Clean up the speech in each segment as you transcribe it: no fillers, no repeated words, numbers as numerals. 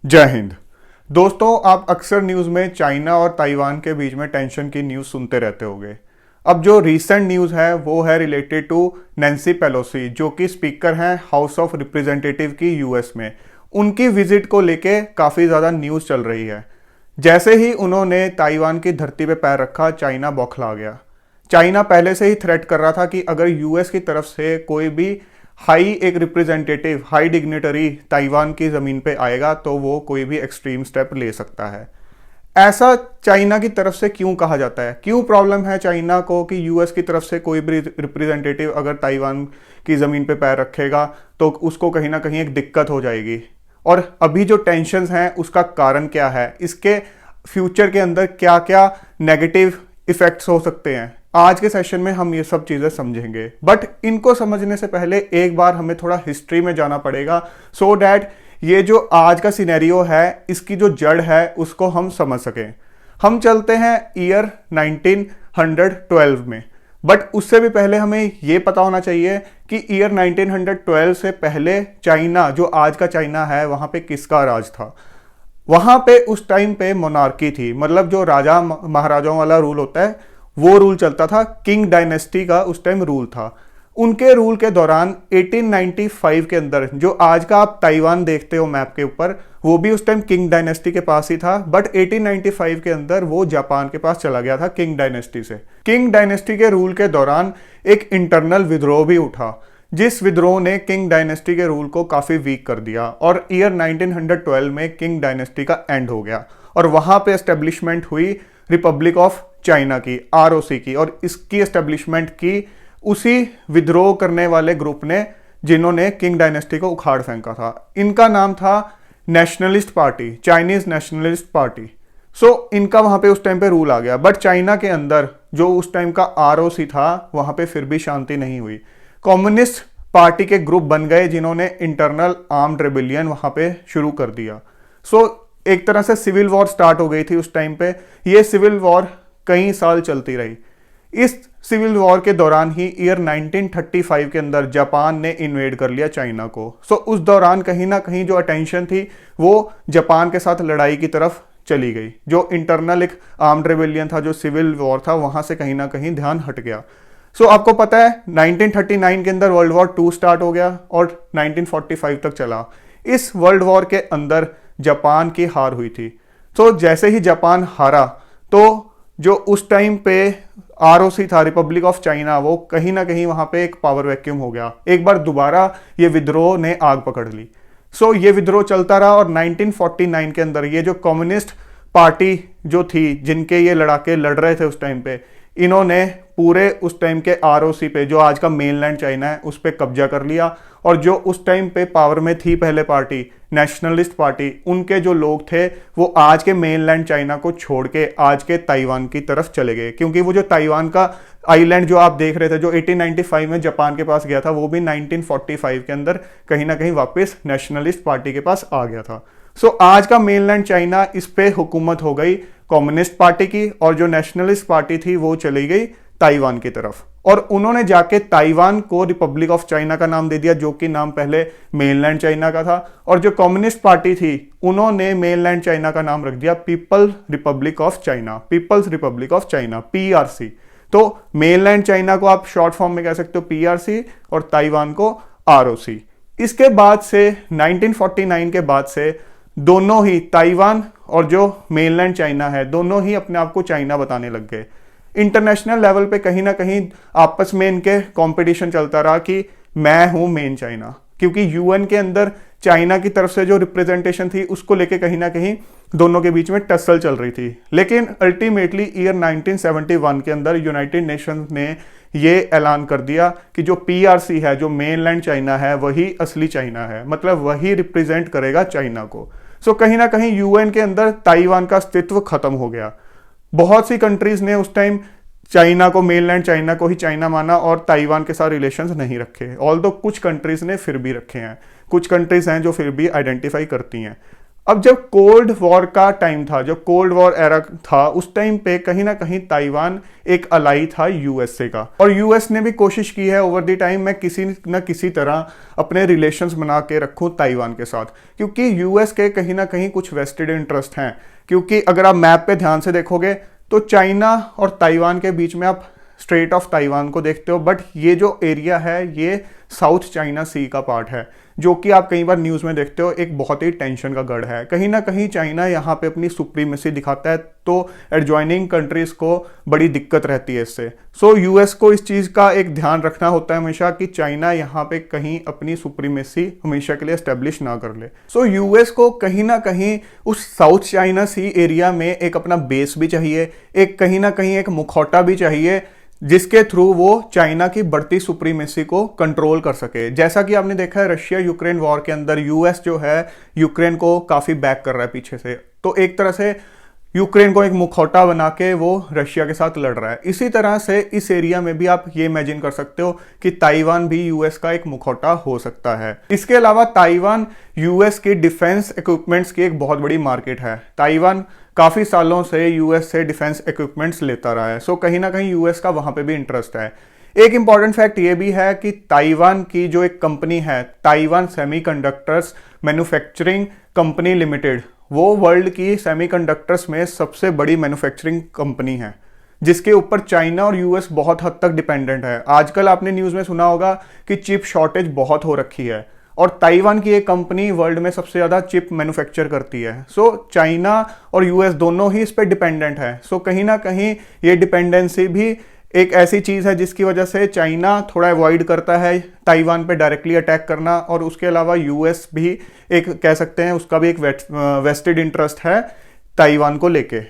जय हिंद। दोस्तों, आप अक्सर न्यूज़ में चाइना और ताइवान के बीच में टेंशन की न्यूज़ सुनते रहते होंगे। अब जो रीसेंट न्यूज़ है वो है रिलेटेड टू नैन्सी पेलोसी, जो कि स्पीकर हैं हाउस ऑफ रिप्रेजेंटेटिव की यूएस में। उनकी विजिट को लेके काफ़ी ज़्यादा न्यूज़ चल रही है। जैसे ही उन्होंने ताइवान की धरती पे पैर रखा, चाइना बौखला गया। चाइना पहले से ही थ्रेट कर रहा था कि अगर यूएस की तरफ से कोई भी एक रिप्रेजेंटेटिव, हाई डिग्नेटरी ताइवान की ज़मीन पे आएगा तो वो कोई भी एक्सट्रीम स्टेप ले सकता है। ऐसा चाइना की तरफ से क्यों कहा जाता है? क्यों प्रॉब्लम है चाइना को कि यूएस की तरफ से कोई भी रिप्रेजेंटेटिव अगर ताइवान की ज़मीन पे पैर रखेगा तो उसको कहीं ना कहीं एक दिक्कत हो जाएगी? और अभी जो टेंशन्स हैं उसका कारण क्या है? इसके फ्यूचर के अंदर क्या क्या नेगेटिव इफेक्ट्स हो सकते हैं? आज के सेशन में हम ये सब चीज़ें समझेंगे, बट इनको समझने से पहले एक बार हमें थोड़ा हिस्ट्री में जाना पड़ेगा सो डैट ये जो आज का सिनेरियो है इसकी जो जड़ है उसको हम समझ सकें। हम चलते हैं ईयर 1912 में, बट उससे भी पहले हमें ये पता होना चाहिए कि ईयर 1912 से पहले चाइना, जो आज का चाइना है, वहाँ पे किसका राज था। वहाँ पे उस टाइम पे मोनार्की थी, मतलब जो राजा महाराजाओं वाला रूल होता है वो रूल चलता था। किंग डायनेस्टी का उस टाइम रूल था। उनके रूल के दौरान 1895 के अंदर जो आज का आप ताइवान देखते हो मैप के ऊपर, वो भी उस टाइम किंग डायनेस्टी के पास ही था, बट 1895 के अंदर वो जापान के पास चला गया था किंग डायनेस्टी से। किंग डायनेस्टी के रूल के दौरान एक इंटरनल विद्रोह भी उठा, जिस विद्रोह ने किंग डायनेस्टी के रूल को काफी वीक कर दिया और ईयर 1912 में किंग डायनेस्टी का एंड हो गया और वहां पे एस्टेब्लिशमेंट हुई रिपब्लिक ऑफ चाइना की, आरओसी की। और इसकी एस्टेब्लिशमेंट की उसी विद्रोह करने वाले ग्रुप ने जिन्होंने किंग डायनेस्टी को उखाड़ फेंका था। इनका नाम था nationalist party, Chinese nationalist party. So इनका वहां पे उस टाइम पे रूल आ गया, बट चाइना के अंदर जो उस टाइम का आरओसी था वहां पे फिर भी शांति नहीं हुई। कम्युनिस्ट पार्टी के ग्रुप बन गए जिन्होंने इंटरनल आर्म्ड रेबिलियन वहां पे शुरू कर दिया। सो एक तरह से सिविल वॉर स्टार्ट हो गई थी उस टाइम पे। ये सिविल वॉर कई साल चलती रही। इस सिविल वॉर के दौरान ही ईयर 1935 के अंदर जापान ने इन्वेड कर लिया चाइना को। सो उस दौरान कहीं ना कहीं जो अटेंशन थी वो जापान के साथ लड़ाई की तरफ चली गई। जो इंटरनल एक आर्म्ड रेबिलियन था, जो सिविल वॉर था, वहां से कहीं ना कहीं ध्यान हट गया। सो आपको पता है 1939 के अंदर वर्ल्ड वॉर 2 स्टार्ट हो गया और 1945 तक चला। इस वर्ल्ड वॉर के अंदर जापान की हार हुई थी। तो जैसे ही जापान हारा तो जो उस टाइम पे आरओसी था, रिपब्लिक ऑफ चाइना, वो कहीं ना कहीं वहां पे एक पावर वैक्यूम हो गया। एक बार दोबारा ये विद्रोह ने आग पकड़ ली। सो ये विद्रोह चलता रहा और 1949 के अंदर ये जो कम्युनिस्ट पार्टी जो थी, जिनके ये लड़ाके लड़ रहे थे उस टाइम पे, इन्होंने पूरे उस टाइम के आरओसी पे, जो आज का मेनलैंड चाइना है, उस पर कब्जा कर लिया। और जो उस टाइम पे पावर में थी पहले पार्टी, नेशनलिस्ट पार्टी, उनके जो लोग थे वो आज के मेनलैंड चाइना को छोड़ के आज के ताइवान की तरफ चले गए। क्योंकि वो जो ताइवान का आइलैंड जो आप देख रहे थे, जो 1895 में जापान के पास गया था, वो भी 1945 के अंदर कहीं ना कहीं वापस नेशनलिस्ट पार्टी के पास आ गया था। सो आज का मेनलैंड चाइना, इस पे हुकूमत हो गई कम्युनिस्ट पार्टी की, और जो नेशनलिस्ट पार्टी थी वो चली गई ताइवान की तरफ। और उन्होंने जाके ताइवान को रिपब्लिक ऑफ चाइना का नाम दे दिया, जो कि नाम पहले मेनलैंड चाइना का था। और जो कम्युनिस्ट पार्टी थी उन्होंने मेनलैंड चाइना का नाम रख दिया people republic of China, people's republic of China, P R C. तो मेनलैंड चाइना को आप शॉर्ट फॉर्म में कह सकते हो पीआरसी, और ताइवान को आरओसी। इसके बाद से 1949 के बाद से दोनों ही, ताइवान और जो मेनलैंड चाइना है, दोनों ही अपने आप को चाइना बताने लग गए। इंटरनेशनल लेवल पे कहीं ना कहीं आपस में इनके कंपटीशन चलता रहा कि मैं हूं मेन चाइना, क्योंकि यूएन के अंदर चाइना की तरफ से जो रिप्रेजेंटेशन थी उसको लेके कहीं ना कहीं दोनों के बीच में टसल चल रही थी। लेकिन अल्टीमेटली ईयर 1971 के अंदर यूनाइटेड नेशंस ने ये ऐलान कर दिया कि जो पीआरसी है, जो मेनलैंड चाइना है, वही असली चाइना है, मतलब वही रिप्रेजेंट करेगा चाइना को। सो कहीं ना कहीं यूएन के अंदर ताइवान का अस्तित्व खत्म हो गया। बहुत सी कंट्रीज ने उस टाइम चाइना को, मेनलैंड चाइना को ही चाइना माना और ताइवान के साथ रिलेशंस नहीं रखे। ऑल्दो कुछ कंट्रीज ने फिर भी रखे हैं, कुछ कंट्रीज हैं जो फिर भी आइडेंटिफाई करती हैं। अब जब कोल्ड वॉर का टाइम था, जब कोल्ड वॉर एरा था, उस टाइम पे कहीं ना कहीं ताइवान एक अलाई था यूएसए का, और यूएस ने भी कोशिश की है ओवर द टाइम मैं किसी न किसी तरह अपने रिलेशंस बना के रखूं ताइवान के साथ, क्योंकि यूएस के कहीं ना कहीं कुछ वेस्टेड इंटरेस्ट हैं। क्योंकि अगर आप मैप पे ध्यान से देखोगे तो चाइना और ताइवान के बीच में आप स्ट्रेट ऑफ ताइवान को देखते हो, बट ये जो एरिया है ये साउथ चाइना सी का पार्ट है, जो कि आप कई बार न्यूज़ में देखते हो एक बहुत ही टेंशन का गढ़ है। कहीं ना कहीं चाइना यहाँ पे अपनी सुप्रीमेसी दिखाता है, तो एडजॉइनिंग कंट्रीज को बड़ी दिक्कत रहती है इससे। सो यूएस को इस चीज़ का एक ध्यान रखना होता है हमेशा कि चाइना यहाँ पे कहीं अपनी सुप्रीमेसी हमेशा के लिए एस्टेब्लिश ना कर ले। सो यूएस को कहीं ना कहीं उस साउथ चाइना सी एरिया में एक अपना बेस भी चाहिए, एक कहीं ना कहीं एक मुखौटा भी चाहिए, जिसके थ्रू वो चाइना की बढ़ती सुप्रीमेसी को कंट्रोल कर सके। जैसा कि आपने देखा है रशिया यूक्रेन वॉर के अंदर यूएस जो है यूक्रेन को काफी बैक कर रहा है पीछे से, तो एक तरह से यूक्रेन को एक मुखौटा बना के वो रशिया के साथ लड़ रहा है। इसी तरह से इस एरिया में भी आप ये इमेजिन कर सकते हो कि ताइवान भी यूएस का एक मुखौटा हो सकता है। इसके अलावा ताइवान यूएस की डिफेंस इक्विपमेंट्स की एक बहुत बड़ी मार्केट है। ताइवान काफी सालों से यूएस से डिफेंस इक्विपमेंट्स लेता रहा है, सो कहीं ना कहीं यूएस का वहां पे भी इंटरेस्ट है। एक इंपॉर्टेंट फैक्ट ये भी है कि ताइवान की जो एक कंपनी है, Taiwan semiconductors manufacturing company limited, वो वर्ल्ड की सेमीकंडक्टर्स में सबसे बड़ी मैन्युफैक्चरिंग कंपनी है, जिसके ऊपर चाइना और यूएस बहुत हद तक डिपेंडेंट है। आजकल आपने न्यूज़ में सुना होगा कि चिप शॉर्टेज बहुत हो रखी है, और ताइवान की एक कंपनी वर्ल्ड में सबसे ज़्यादा चिप मैन्युफैक्चर करती है। सो चाइना और यूएस दोनों ही इस पर डिपेंडेंट है। सो कहीं ना कहीं ये डिपेंडेंसी भी एक ऐसी चीज़ है जिसकी वजह से चाइना थोड़ा अवॉइड करता है ताइवान पे डायरेक्टली अटैक करना, और उसके अलावा यूएस भी एक कह सकते हैं उसका भी एक वेस्टेड इंटरेस्ट है ताइवान को लेके।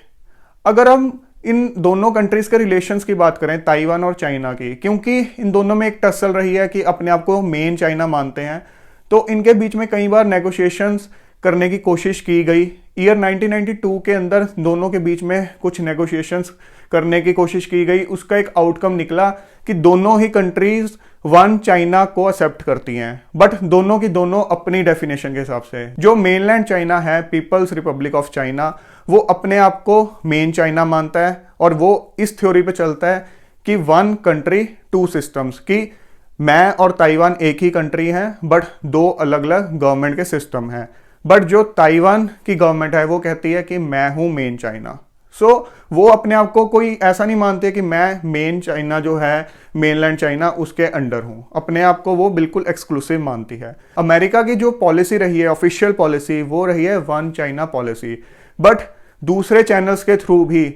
अगर हम इन दोनों कंट्रीज के रिलेशंस की बात करें, ताइवान और चाइना की, क्योंकि इन दोनों में एक टसल रही है कि अपने आप को मेन चाइना मानते हैं, तो इनके बीच में कई बार नेगोशिएशंस करने की कोशिश की गई। ईयर 1992 के अंदर दोनों के बीच में कुछ नेगोशिएशंस करने की कोशिश की गई। उसका एक आउटकम निकला कि दोनों ही कंट्रीज वन चाइना को एक्सेप्ट करती हैं, बट दोनों की दोनों अपनी डेफिनेशन के हिसाब से। जो मेनलैंड चाइना है, पीपल्स रिपब्लिक ऑफ चाइना, वो अपने आप को मेन चाइना मानता है, और वो इस थ्योरी पे चलता है कि वन कंट्री टू सिस्टम्स, की मैं और ताइवान एक ही कंट्री हैं, बट दो अलग अलग गवर्नमेंट के सिस्टम हैं। बट जो ताइवान की गवर्नमेंट है वो कहती है कि मैं हूं मेन चाइना। सो वो अपने आप को कोई ऐसा नहीं मानते कि मैं मेन चाइना जो है, मेनलैंड चाइना, उसके अंडर हूं। अपने आप को वो बिल्कुल एक्सक्लूसिव मानती है। अमेरिका की जो पॉलिसी रही है, ऑफिशियल पॉलिसी, वो रही है वन चाइना पॉलिसी, बट दूसरे चैनल्स के थ्रू भी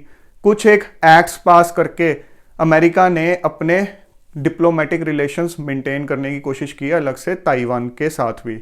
कुछ एक एक्ट्स पास करके अमेरिका ने अपने डिप्लोमेटिक रिलेशंस मेंटेन करने की कोशिश की अलग से ताइवान के साथ भी।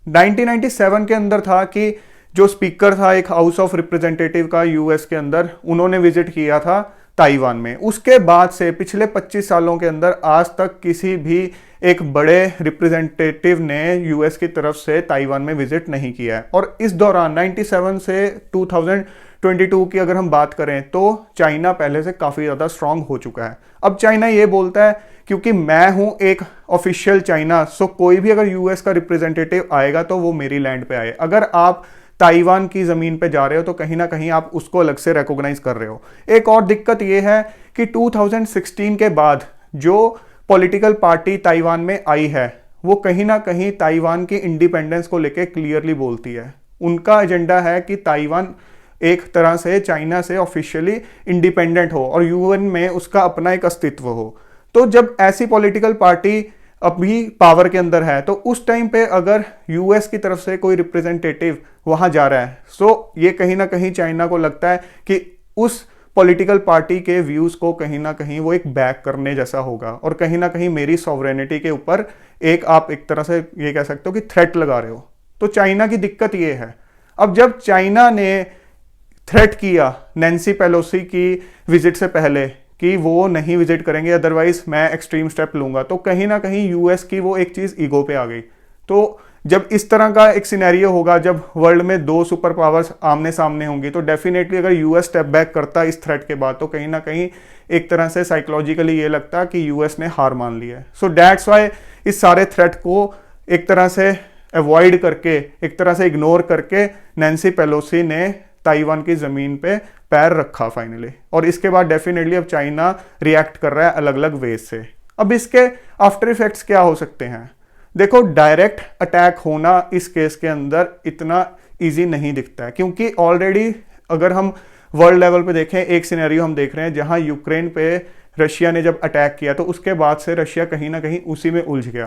1997 के अंदर था कि जो स्पीकर था एक हाउस ऑफ रिप्रेजेंटेटिव का यूएस के अंदर, उन्होंने विजिट किया था ताइवान में। उसके बाद से पिछले 25 सालों के अंदर आज तक किसी भी एक बड़े रिप्रेजेंटेटिव ने यूएस की तरफ से ताइवान में विजिट नहीं किया है। और इस दौरान 97 से 2022 की अगर हम बात करें तो चाइना पहले से काफ़ी ज़्यादा स्ट्रांग हो चुका है। अब चाइना ये बोलता है क्योंकि मैं हूं एक ऑफिशियल चाइना, सो कोई भी अगर यूएस का रिप्रेजेंटेटिव आएगा तो वो मेरी लैंड पे आए। अगर आप ताइवान की ज़मीन पे जा रहे हो तो कहीं ना कहीं आप उसको अलग से रिकॉग्नाइज कर रहे हो। एक और दिक्कत ये है कि 2016 के बाद जो पॉलिटिकल पार्टी ताइवान में आई है वो कहीं ना कहीं ताइवान की इंडिपेंडेंस को लेकर क्लियरली बोलती है। उनका एजेंडा है कि ताइवान एक तरह से चाइना से ऑफिशियली इंडिपेंडेंट हो और यूएन में उसका अपना एक अस्तित्व हो। तो जब ऐसी पॉलिटिकल पार्टी अभी पावर के अंदर है तो उस टाइम पे अगर यूएस की तरफ से कोई रिप्रेजेंटेटिव वहां जा रहा है, सो ये कहीं ना कहीं चाइना को लगता है कि उस पॉलिटिकल पार्टी के व्यूज को कहीं ना कहीं वो एक बैक करने जैसा होगा, और कहीं ना कहीं मेरी सॉवरेनिटी के ऊपर एक आप एक तरह से ये कह सकते हो कि थ्रेट लगा रहे हो। तो चाइना की दिक्कत ये है। अब जब चाइना ने थ्रेट किया नैन्सी पेलोसी की विजिट से पहले कि वो नहीं विजिट करेंगे अदरवाइज मैं एक्सट्रीम स्टेप लूंगा, तो कहीं ना कहीं यूएस की वो एक चीज ईगो पे आ गई। तो जब इस तरह का एक सिनेरियो होगा, जब वर्ल्ड में दो सुपर पावर्स आमने सामने होंगी, तो डेफिनेटली अगर यूएस स्टेप बैक करता इस थ्रेट के बाद तो कहीं ना कहीं एक तरह से साइकोलॉजिकली ये लगता कि यूएस ने हार मान ली है। सो दैट्स वाई इस सारे थ्रेट को एक तरह से अवॉइड करके, एक तरह से इग्नोर करके नैन्सी पेलोसी ने ताइवान की जमीन पे पैर रखा फाइनली। और इसके बाद डेफिनेटली अब चाइना रिएक्ट कर रहा है अलग अलग वे से। अब इसके आफ्टर इफेक्ट्स क्या हो सकते हैं? देखो, डायरेक्ट अटैक होना इस केस के अंदर इतना इजी नहीं दिखता है, क्योंकि ऑलरेडी अगर हम वर्ल्ड लेवल पे देखें, एक सिनेरियो हम देख रहे हैं जहां यूक्रेन पे रशिया ने जब अटैक किया तो उसके बाद से रशिया कहीं ना कहीं उसी में उलझ गया।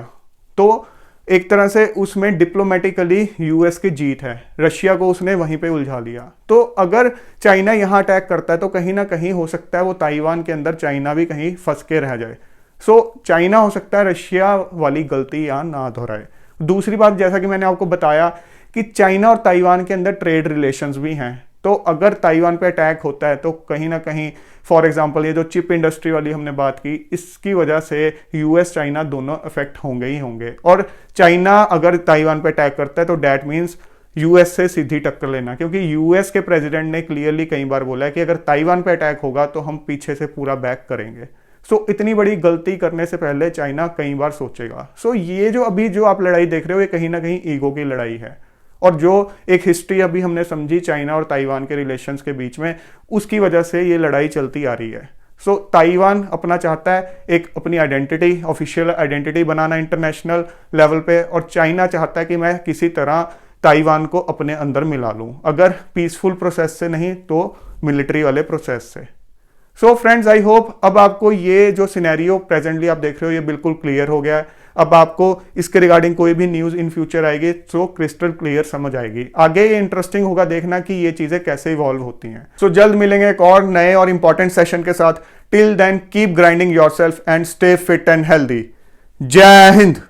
तो एक तरह से उसमें डिप्लोमेटिकली यूएस की जीत है, रशिया को उसने वहीं पे उलझा लिया। तो अगर चाइना यहां अटैक करता है तो कहीं ना कहीं हो सकता है वो ताइवान के अंदर चाइना भी कहीं फंस के रह जाए। सो चाइना हो सकता है रशिया वाली गलती यहां ना दोहराए। दूसरी बात, जैसा कि मैंने आपको बताया कि चाइना और ताइवान के अंदर ट्रेड रिलेशंस भी हैं, तो अगर ताइवान पे अटैक होता है तो कहीं ना कहीं, फॉर एग्जांपल ये जो चिप इंडस्ट्री वाली हमने बात की, इसकी वजह से यूएस चाइना दोनों इफेक्ट होंगे ही होंगे। और चाइना अगर ताइवान पे अटैक करता है तो डैट मीन्स यूएस से सीधी टक्कर लेना, क्योंकि यूएस के प्रेसिडेंट ने क्लियरली कई बार बोला है कि अगर ताइवान पे अटैक होगा तो हम पीछे से पूरा बैक करेंगे। सो इतनी बड़ी गलती करने से पहले चाइना कई बार सोचेगा। सो ये जो अभी जो आप लड़ाई देख रहे हो, ये कहीं ना कहीं ईगो की लड़ाई है। और जो एक हिस्ट्री अभी हमने समझी चाइना और ताइवान के रिलेशंस के बीच में, उसकी वजह से ये लड़ाई चलती आ रही है। सो ताइवान अपना चाहता है एक अपनी आइडेंटिटी, ऑफिशियल आइडेंटिटी बनाना इंटरनेशनल लेवल पे, और चाइना चाहता है कि मैं किसी तरह ताइवान को अपने अंदर मिला लूं, अगर पीसफुल प्रोसेस से नहीं तो मिलिट्री वाले प्रोसेस से। सो फ्रेंड्स, आई होप अब आपको ये जो सिनेरियो प्रेजेंटली आप देख रहे हो ये बिल्कुल क्लियर हो गया है। अब आपको इसके रिगार्डिंग कोई भी न्यूज इन फ्यूचर आएगी तो क्रिस्टल क्लियर समझ आएगी। आगे ये इंटरेस्टिंग होगा देखना कि ये चीजें कैसे इवॉल्व होती हैं। सो जल्द मिलेंगे एक और नए और इंपॉर्टेंट सेशन के साथ। Till then keep grinding yourself and stay fit and healthy. जय हिंद।